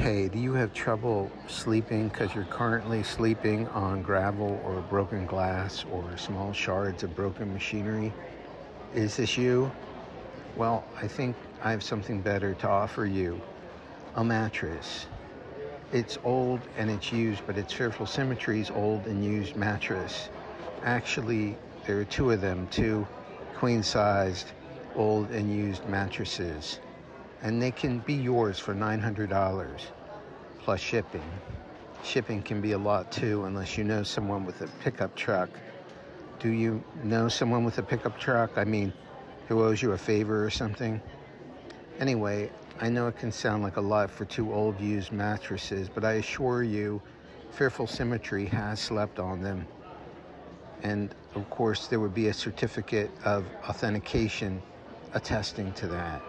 Hey, do you have trouble sleeping because you're currently sleeping on gravel or broken glass or small shards of broken machinery? Is this you? Well, I think I have something better to offer you. A mattress. It's old and it's used, but it's Fearful Symmetry's old and used mattress. Actually, there are two of them, two queen-sized old and used mattresses. And they can be yours for $900 plus shipping. Shipping can be a lot too, unless you know someone with a pickup truck. Do you know someone with a pickup truck? I mean, who owes you a favor or something? Anyway, I know it can sound like a lot for two old used mattresses, but I assure you, Fearful Symmetry has slept on them. And of course, there would be a certificate of authentication attesting to that.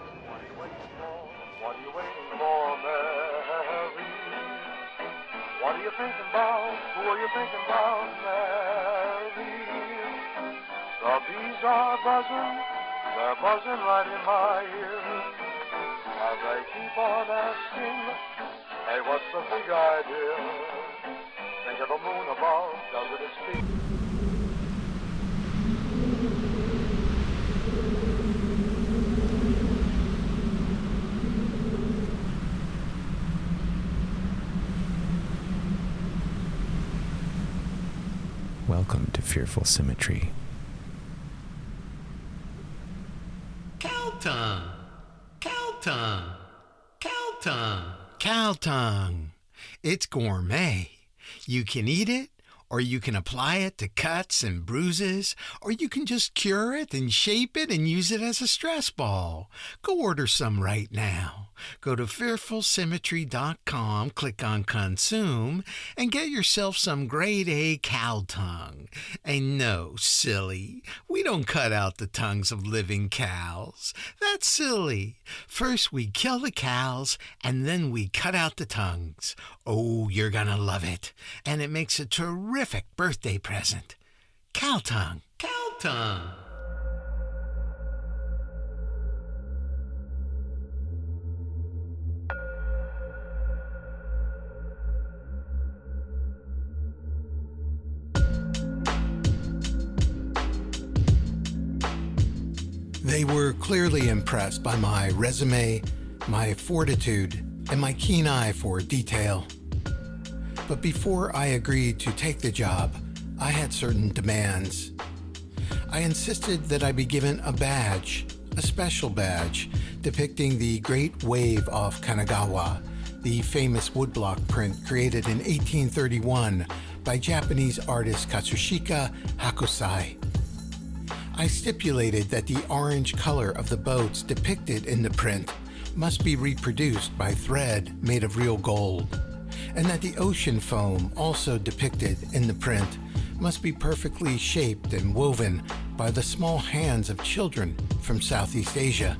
What are you thinking about? Who are you thinking about, Mary? The bees are buzzing, they're buzzing right in my ear. As they keep on asking, hey, what's the big idea? Think of the moon above, doesn't it speak? Welcome to Fearful Symmetry. Cow tongue, cow tongue, cow tongue, cow tongue. It's gourmet. You can eat it, or you can apply it to cuts and bruises, or you can just cure it and shape it and use it as a stress ball. Go order some right now. Go to fearfulsymmetry.com, click on consume, and get yourself some grade A cow tongue. And no, silly, we don't cut out the tongues of living cows. That's silly. First we kill the cows, and then we cut out the tongues. Oh, you're gonna love it. And it makes a terrific birthday present. Cow tongue, cow tongue. They were clearly impressed by my resume, my fortitude, and my keen eye for detail. But before I agreed to take the job, I had certain demands. I insisted that I be given a badge, a special badge, depicting the Great Wave off Kanagawa, the famous woodblock print created in 1831 by Japanese artist Katsushika Hakusai. I stipulated that the orange color of the boats depicted in the print must be reproduced by thread made of real gold, and that the ocean foam also depicted in the print must be perfectly shaped and woven by the small hands of children from Southeast Asia.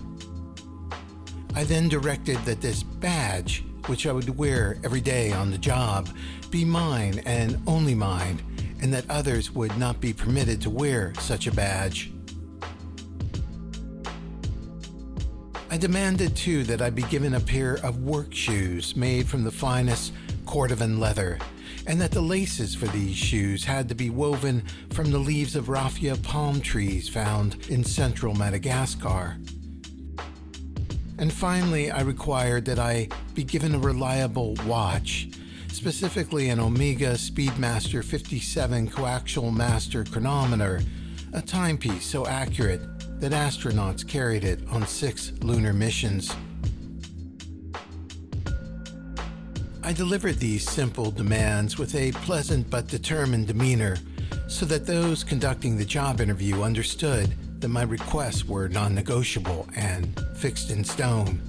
I then directed that this badge, which I would wear every day on the job, be mine and only mine, and that others would not be permitted to wear such a badge. I demanded too that I be given a pair of work shoes made from the finest cordovan leather, and that the laces for these shoes had to be woven from the leaves of raffia palm trees found in central Madagascar. And finally, I required that I be given a reliable watch, specifically an Omega Speedmaster 57 coaxial master chronometer, a timepiece so accurate that astronauts carried it on 6 lunar missions. I delivered these simple demands with a pleasant but determined demeanor, so that those conducting the job interview understood that my requests were non-negotiable and fixed in stone.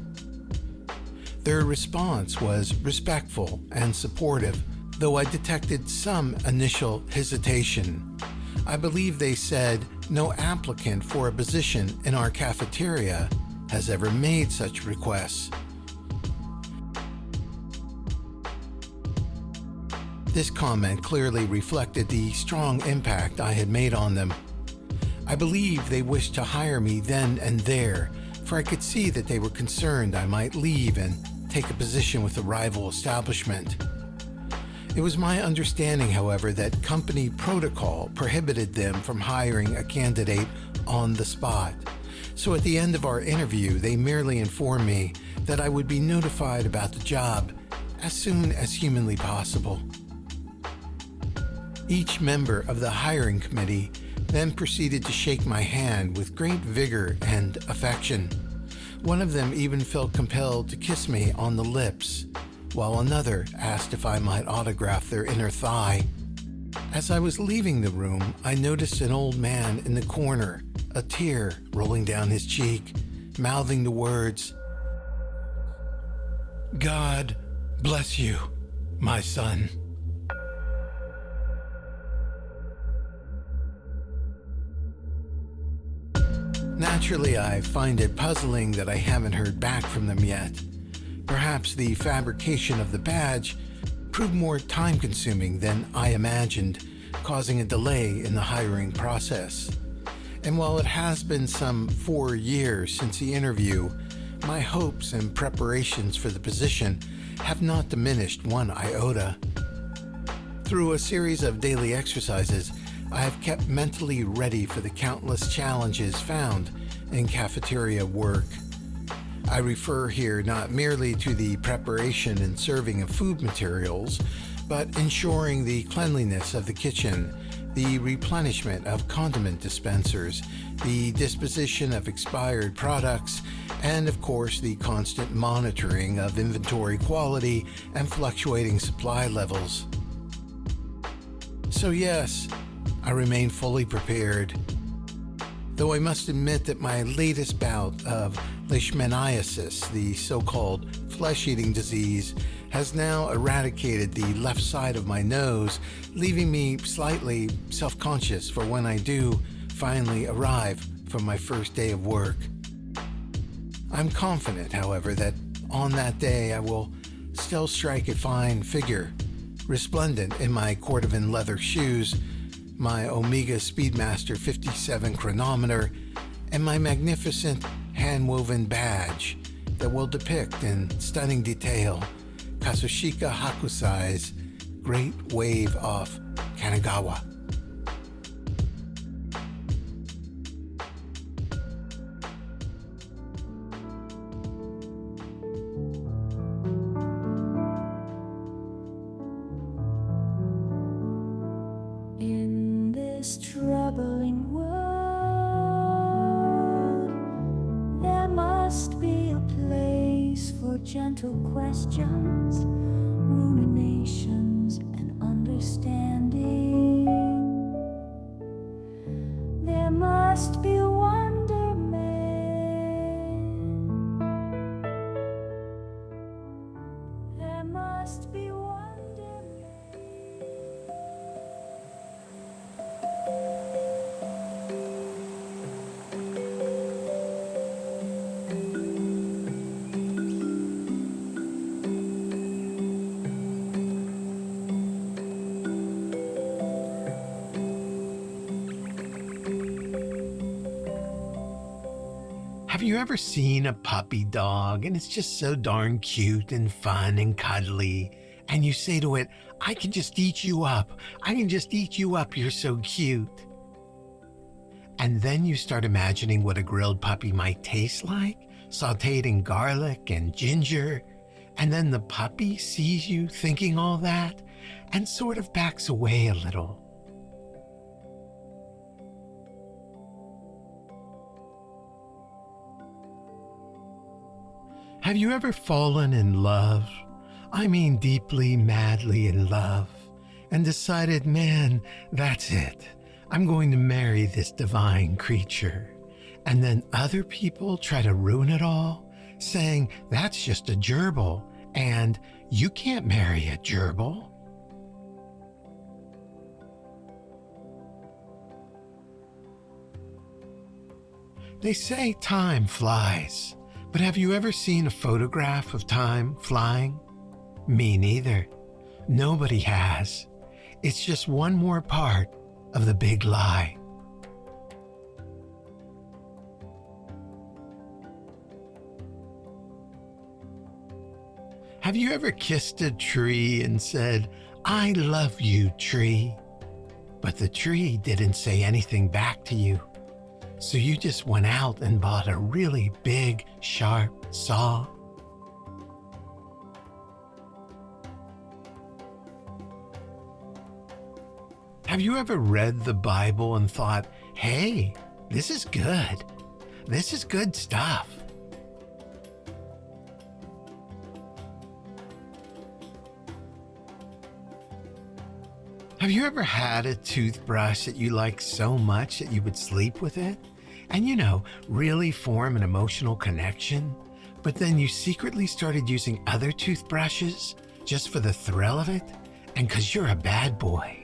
Their response was respectful and supportive, though I detected some initial hesitation. I believe they said no applicant for a position in our cafeteria has ever made such requests. This comment clearly reflected the strong impact I had made on them. I believe they wished to hire me then and there, for I could see that they were concerned I might leave and take a position with a rival establishment. It was my understanding, however, that company protocol prohibited them from hiring a candidate on the spot. So at the end of our interview, they merely informed me that I would be notified about the job as soon as humanly possible. Each member of the hiring committee then proceeded to shake my hand with great vigor and affection. One of them even felt compelled to kiss me on the lips, while another asked if I might autograph their inner thigh. As I was leaving the room, I noticed an old man in the corner, a tear rolling down his cheek, mouthing the words, "God bless you, my son." Naturally, I find it puzzling that I haven't heard back from them yet. Perhaps the fabrication of the badge proved more time-consuming than I imagined, causing a delay in the hiring process. And while it has been some 4 years since the interview, my hopes and preparations for the position have not diminished one iota. Through a series of daily exercises, I have kept mentally ready for the countless challenges found in cafeteria work. I refer here not merely to the preparation and serving of food materials, but ensuring the cleanliness of the kitchen, the replenishment of condiment dispensers, the disposition of expired products, and of course the constant monitoring of inventory quality and fluctuating supply levels. So yes, I remain fully prepared. Though I must admit that my latest bout of leishmaniasis, the so-called flesh-eating disease, has now eradicated the left side of my nose, leaving me slightly self-conscious for when I do finally arrive for my first day of work. I'm confident, however, that on that day I will still strike a fine figure, resplendent in my cordovan leather shoes, my Omega Speedmaster 57 chronometer, and my magnificent hand-woven badge that will depict in stunning detail Kazushika Hakusai's Great Wave off Kanagawa. In this troubling world, there must be a place for gentle questions, ruminations, and understanding. There must be wonderment. There must be wonderment. Have you ever seen a puppy dog and it's just so darn cute and fun and cuddly, and you say to it, "I can just eat you up. I can just eat you up. You're so cute." And then you start imagining what a grilled puppy might taste like, sauteed in garlic and ginger, and then the puppy sees you thinking all that and sort of backs away a little. Have you ever fallen in love? I mean deeply, madly in love, and decided, man, that's it. I'm going to marry this divine creature. And then other people try to ruin it all, saying that's just a gerbil, and you can't marry a gerbil. They say time flies. But have you ever seen a photograph of time flying? Me neither. Nobody has. It's just one more part of the big lie. Have you ever kissed a tree and said, "I love you, tree"? But the tree didn't say anything back to you. So you just went out and bought a really big, sharp saw. Have you ever read the Bible and thought, "Hey, this is good. This is good stuff"? Have you ever had a toothbrush that you liked so much that you would sleep with it? And really form an emotional connection? But then you secretly started using other toothbrushes just for the thrill of it? And 'cause you're a bad boy.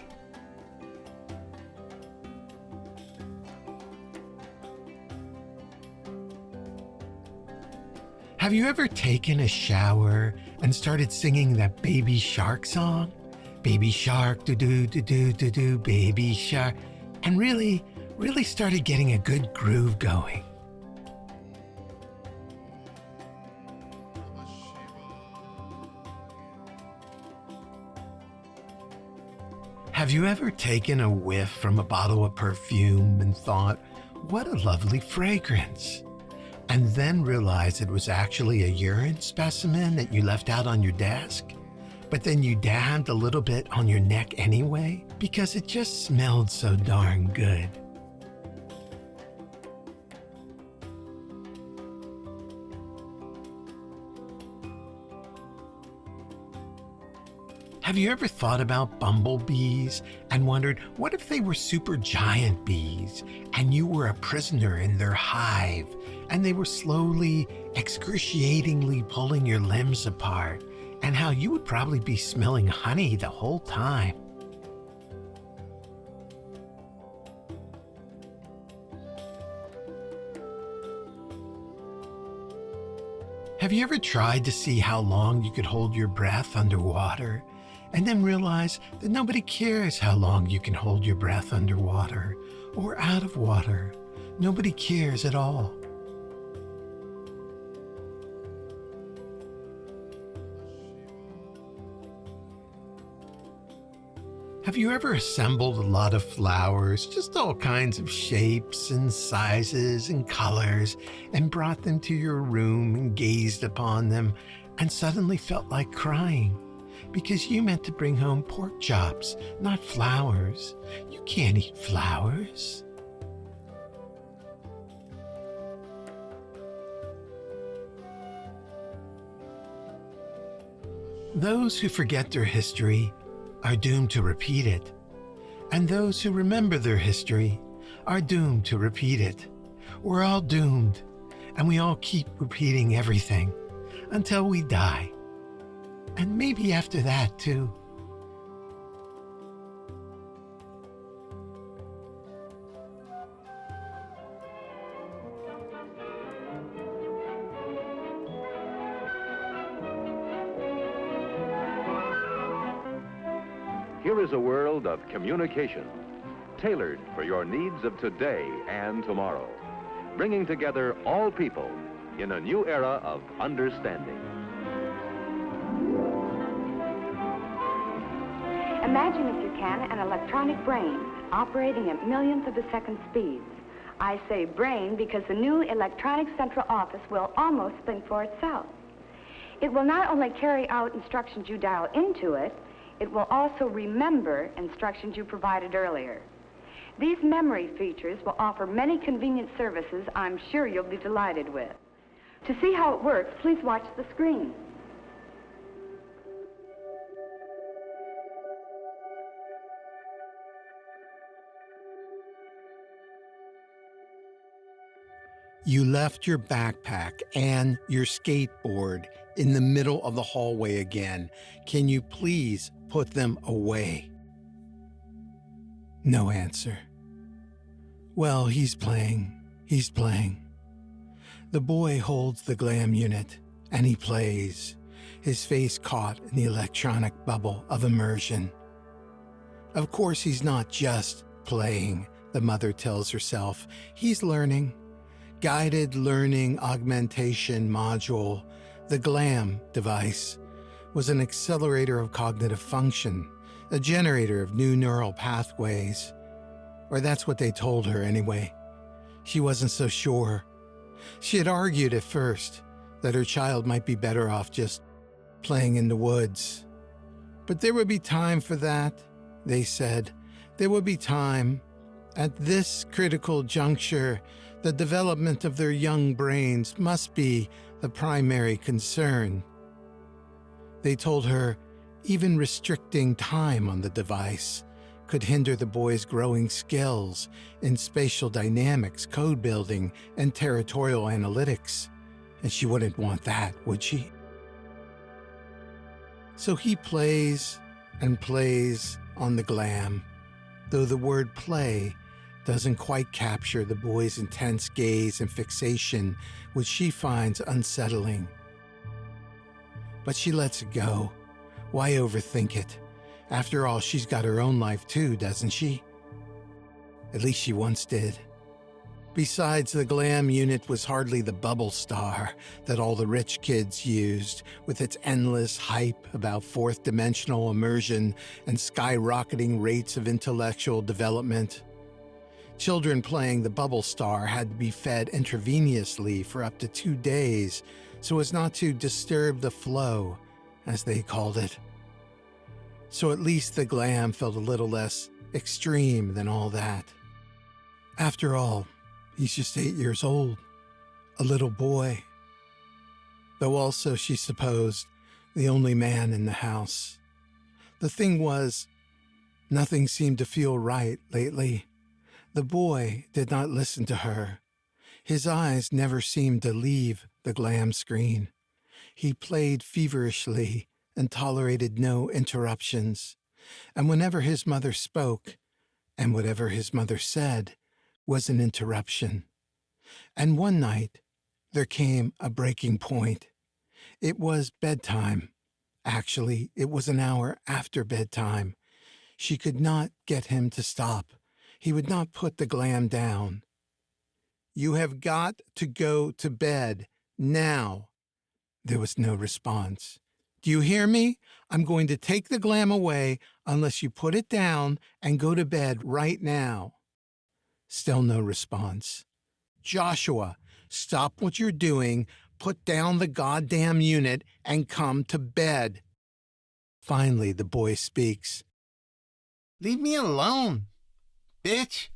Have you ever taken a shower and started singing that Baby Shark song? Baby shark, do-do-do-do-do-do, baby shark, and really started getting a good groove going. Have you ever taken a whiff from a bottle of perfume and thought, "What a lovely fragrance," and then realized it was actually a urine specimen that you left out on your desk? But then you dabbed a little bit on your neck anyway because it just smelled so darn good. Have you ever thought about bumblebees and wondered what if they were super giant bees and you were a prisoner in their hive and they were slowly, excruciatingly pulling your limbs apart? And how you would probably be smelling honey the whole time. Have you ever tried to see how long you could hold your breath underwater and then realize that nobody cares how long you can hold your breath underwater or out of water? Nobody cares at all. Have you ever assembled a lot of flowers, just all kinds of shapes and sizes and colors, and brought them to your room and gazed upon them and suddenly felt like crying? Because you meant to bring home pork chops, not flowers. You can't eat flowers. Those who forget their history are doomed to repeat it, and those who remember their history are doomed to repeat it. We're all doomed, and we all keep repeating everything until we die, and maybe after that too. Here is a world of communication, tailored for your needs of today and tomorrow, bringing together all people in a new era of understanding. Imagine, if you can, an electronic brain operating at millionth of a second speeds. I say brain because the new electronic central office will almost think for itself. It will not only carry out instructions you dial into it, it will also remember instructions you provided earlier. These memory features will offer many convenient services I'm sure you'll be delighted with. To see how it works, please watch the screen. You left your backpack and your skateboard in the middle of the hallway again. Can you please put them away? No answer. Well, he's playing. The boy holds the Glam unit and he plays, his face caught in the electronic bubble of immersion. Of course, he's not just playing, the mother tells herself. He's learning. Guided Learning Augmentation Module, the Glam device, was an accelerator of cognitive function, a generator of new neural pathways. Or that's what they told her anyway. She wasn't so sure. She had argued at first that her child might be better off just playing in the woods. But there would be time for that, they said. There would be time. At this critical juncture, the development of their young brains must be the primary concern. They told her even restricting time on the device could hinder the boy's growing skills in spatial dynamics, code building, and territorial analytics. And she wouldn't want that, would she? So he plays and plays on the Glam, though the word play doesn't quite capture the boy's intense gaze and fixation, which she finds unsettling. But she lets it go. Why overthink it? After all, she's got her own life too, doesn't she? At least she once did. Besides, the Glam unit was hardly the bubble star that all the rich kids used, with its endless hype about fourth-dimensional immersion and skyrocketing rates of intellectual development. Children playing the bubble star had to be fed intravenously for up to 2 days so as not to disturb the flow, as they called it. So at least the Glam felt a little less extreme than all that. After all, he's just 8 years old, a little boy. Though also, she supposed, the only man in the house. The thing was, nothing seemed to feel right lately. The boy did not listen to her. His eyes never seemed to leave the Glam screen. He played feverishly and tolerated no interruptions. And whenever his mother spoke, and whatever his mother said, was an interruption. And one night, there came a breaking point. It was bedtime. Actually, it was an hour after bedtime. She could not get him to stop. He would not put the Glam down. "You have got to go to bed now." There was no response. "Do you hear me? I'm going to take the Glam away unless you put it down and go to bed right now." Still no response. "Joshua, stop what you're doing, put down the goddamn unit, and come to bed." Finally, the boy speaks. "Leave me alone, bitch."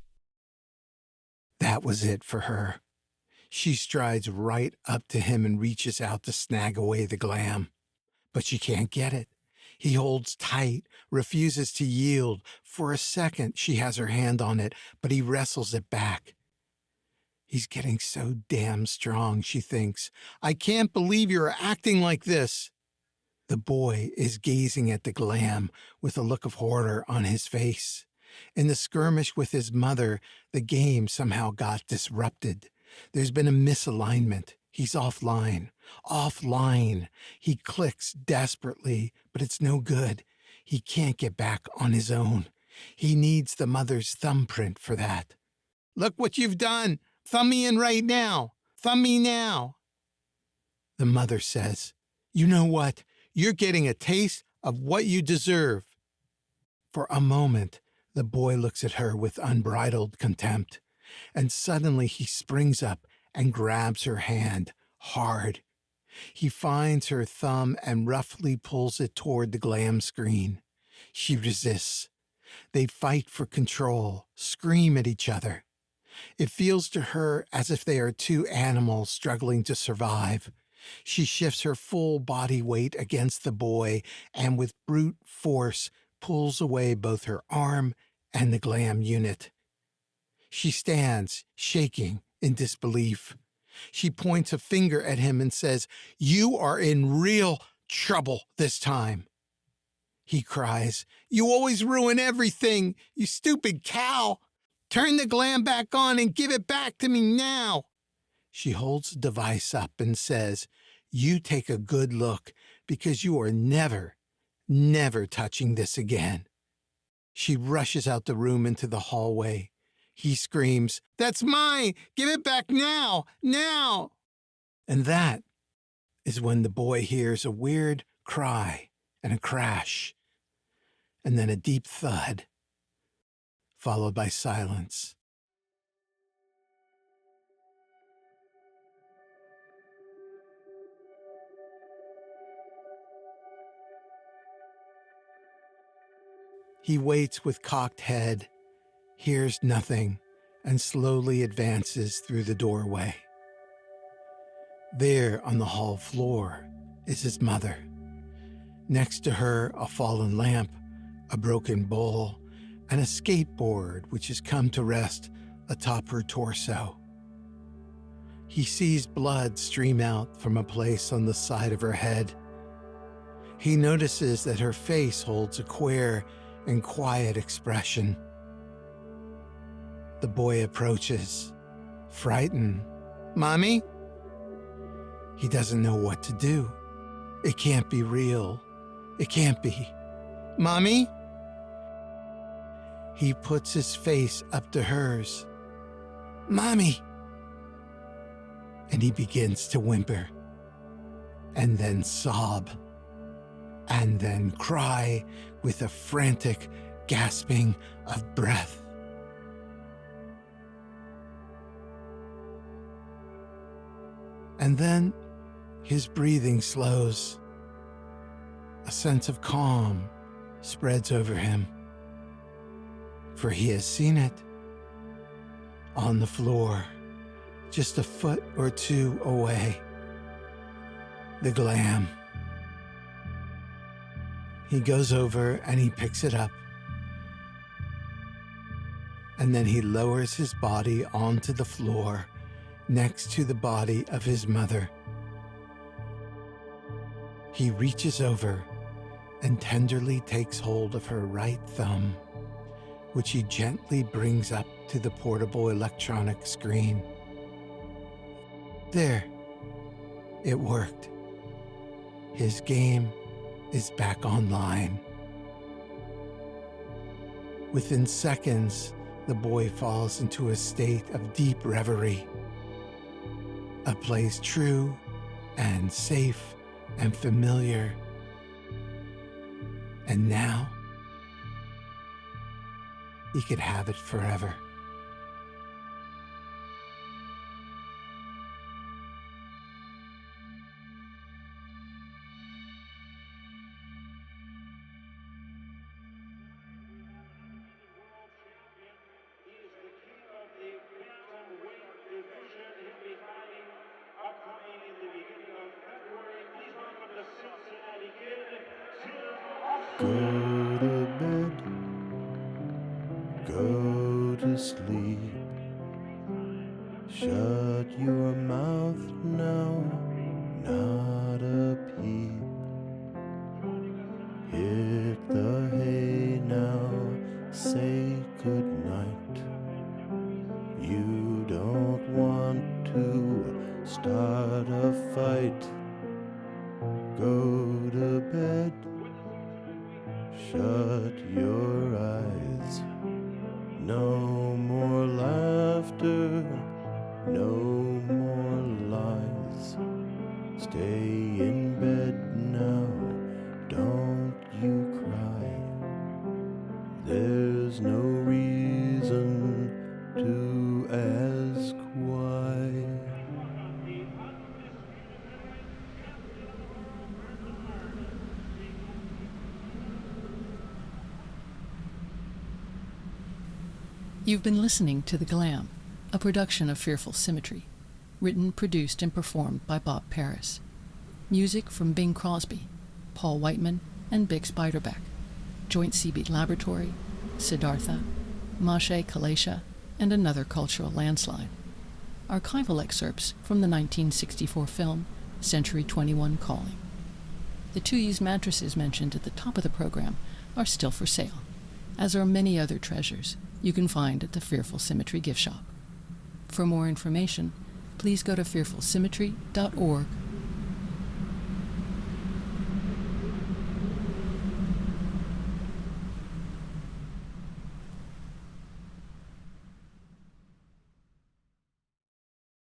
That was it for her. She strides right up to him and reaches out to snag away the Glam. But she can't get it. He holds tight, refuses to yield. For a second, she has her hand on it, but he wrestles it back. He's getting so damn strong, she thinks. "I can't believe you're acting like this." The boy is gazing at the Glam with a look of horror on his face. In the skirmish with his mother, the game somehow got disrupted. There's been a misalignment. He's offline. Offline. He clicks desperately, but it's no good. He can't get back on his own. He needs the mother's thumbprint for that. "Look what you've done! Thumb me in right now! Thumb me now!" The mother says, "You know what? You're getting a taste of what you deserve." For a moment, the boy looks at her with unbridled contempt, and suddenly he springs up and grabs her hand hard. He finds her thumb and roughly pulls it toward the Glam screen. She resists. They fight for control, scream at each other. It feels to her as if they are two animals struggling to survive. She shifts her full body weight against the boy and with brute force pulls away both her arm and the Glam unit. She stands, shaking in disbelief. She points a finger at him and says, "You are in real trouble this time." He cries, "You always ruin everything, you stupid cow! Turn the Glam back on and give it back to me now!" She holds the device up and says, "You take a good look, because you are never touching this again." She rushes out the room into the hallway. He screams, "That's mine! Give it back now! Now!" And that is when the boy hears a weird cry and a crash, and then a deep thud, followed by silence. He waits with cocked head, hears nothing, and slowly advances through the doorway. There on the hall floor is his mother. Next to her, a fallen lamp, a broken bowl, and a skateboard which has come to rest atop her torso. He sees blood stream out from a place on the side of her head. He notices that her face holds a queer and quiet expression. The boy approaches, frightened. "Mommy?" He doesn't know what to do. It can't be real. It can't be. "Mommy?" He puts his face up to hers. "Mommy!" And he begins to whimper, and then sob, and then cry with a frantic gasping of breath. And then his breathing slows. A sense of calm spreads over him, for he has seen it on the floor, just a foot or two away. The Glam. He goes over and he picks it up. And then he lowers his body onto the floor next to the body of his mother. He reaches over and tenderly takes hold of her right thumb, which he gently brings up to the portable electronic screen. There, it worked. His game is back online. Within seconds, the boy falls into a state of deep reverie. A place true and safe and familiar. And now, he could have it forever. Go to bed, go to sleep. Shut your mouth now, not a peep. Hit the hay now, say goodnight. You don't want to start a fight. Go to bed. Shut your eyes. No more laughter, no more lies. Stay in bed now, don't you cry. There's no reason to ask why. You've been listening to The Glam, a production of Fearful Symmetry, written, produced, and performed by Bob Paris. Music from Bing Crosby, Paul Whiteman, and Big Spiderback, Joint Seabeat Laboratory, Siddhartha, Mashe Kalesha, and Another Cultural Landslide. Archival excerpts from the 1964 film Century 21 Calling. The 2 used mattresses mentioned at the top of the program are still for sale, as are many other treasures you can find at the Fearful Symmetry gift shop. For more information, please go to fearfulsymmetry.org